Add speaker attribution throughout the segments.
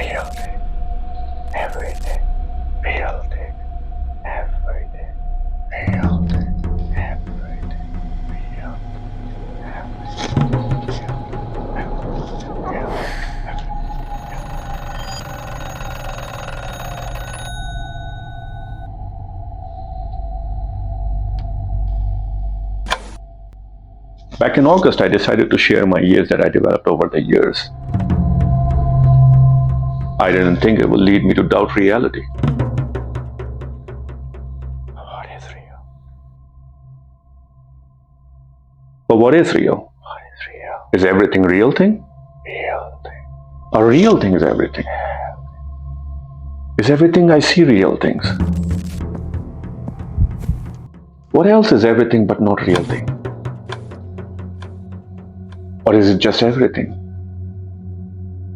Speaker 1: RealTick, EveryTick, RealTick, EveryTick, RealTick, EveryTick, Back in August, I decided to share my EAs that I developed over the years. I didn't think it would lead me to doubt reality. What is real? But what is real? What is real? Is everything real thing? Real thing. A real thing is everything. Is everything I see real things? What else is everything but not real thing? Or is it just everything?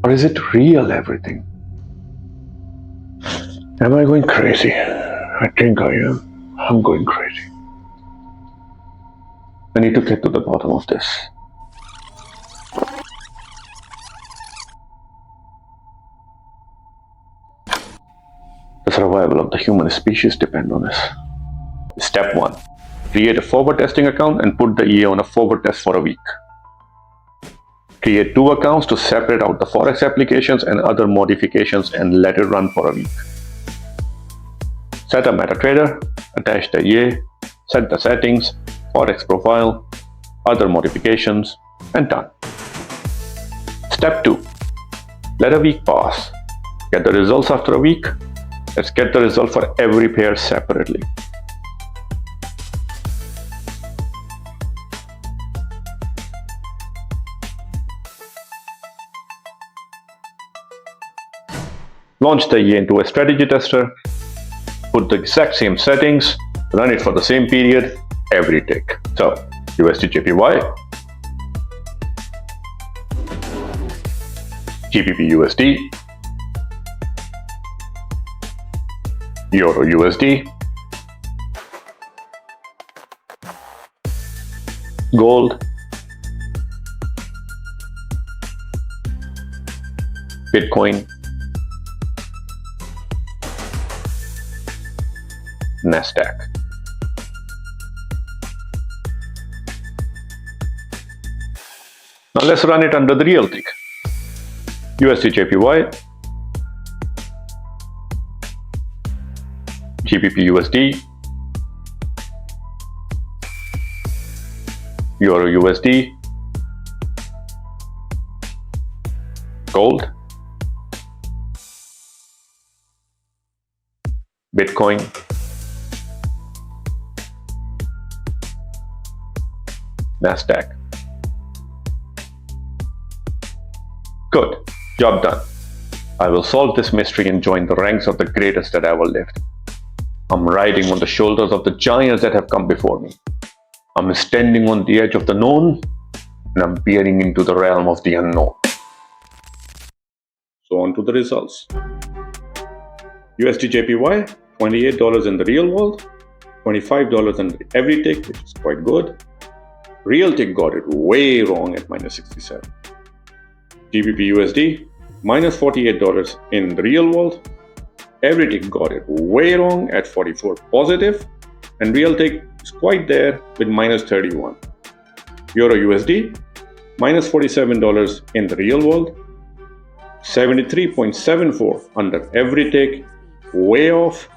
Speaker 1: Or is it real everything? Am I going crazy? I think I am. I'm going crazy. I need to get to the bottom of this. The survival of the human species depends on this. Step 1. Create a forward testing account and put the EA on a forward test for a week. Create 2 accounts to separate out the Forex applications and other modifications and let it run for a week. Set a MetaTrader, attach the EA, set the settings, Forex profile, other modifications, and done. Step 2. Let a week pass. Get the results after a week. Let's get the result for every pair separately. Launch the EA into a strategy tester, put the exact same settings, run it for the same period, every tick. So, USD/JPY, GBP/USD, EUR/USD, gold, Bitcoin, Nasdaq. Now let's run it under the RealTick. USD/JPY, GBP/USD, EUR/USD, gold, Bitcoin, Nasdaq. Good, job done. I will solve this mystery and join the ranks of the greatest that ever lived. I'm riding on the shoulders of the giants that have come before me. I'm standing on the edge of the known, and I'm peering into the realm of the unknown. So on to the results. USD/JPY, $28 in the real world, $25 in the EveryTick, which is quite good. RealTick got it way wrong at -67. GBP/USD, -$48 in the real world. EveryTick got it way wrong at 44 positive. And RealTick is quite there with -31. EUR/USD, -$47 in the real world. 73.74 under EveryTick, way off.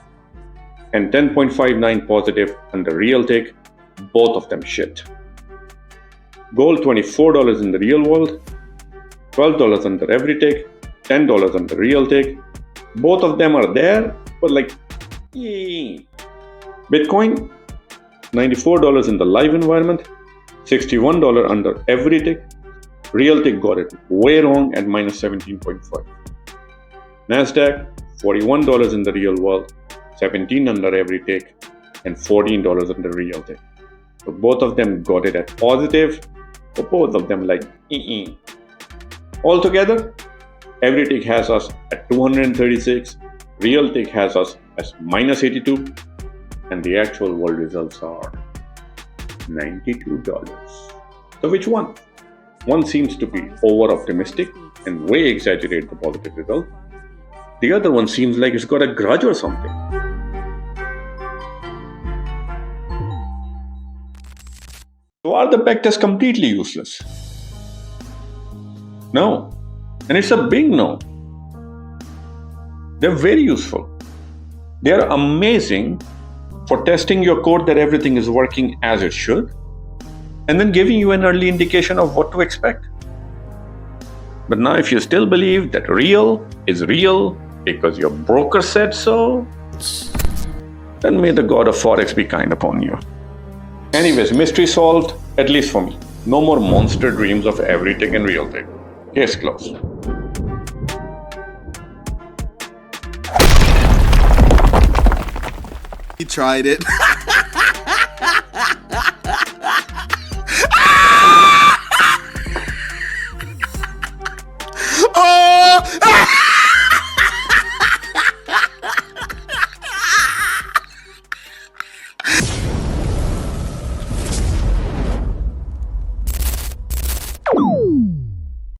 Speaker 1: And 10.59 positive under RealTick, both of them shit. Gold, $24 in the real world, $12 under EveryTick, $10 under RealTick. Both of them are there, but like, Bitcoin, $94 in the live environment, $61 under EveryTick. RealTick got it way wrong at -17.5. Nasdaq, $41 in the real world, $17 under EveryTick, and $14 under RealTick. So both of them got it at positive, but both of them like Altogether, EveryTick has us at 236, RealTick has us as -82, and the actual world results are $92. So which one? One seems to be over optimistic and way exaggerate the positive result, The other one seems like it's got a grudge or something. So are the backtests completely useless? No. And it's a big no. They're very useful. They're amazing for testing your code that everything is working as it should, and then giving you an early indication of what to expect. But now if you still believe that real is real because your broker said so, then may the god of Forex be kind upon you. Anyways, mystery solved, at least for me. No more monster dreams of EveryTick and RealTick. Case closed.
Speaker 2: He tried it. Oh!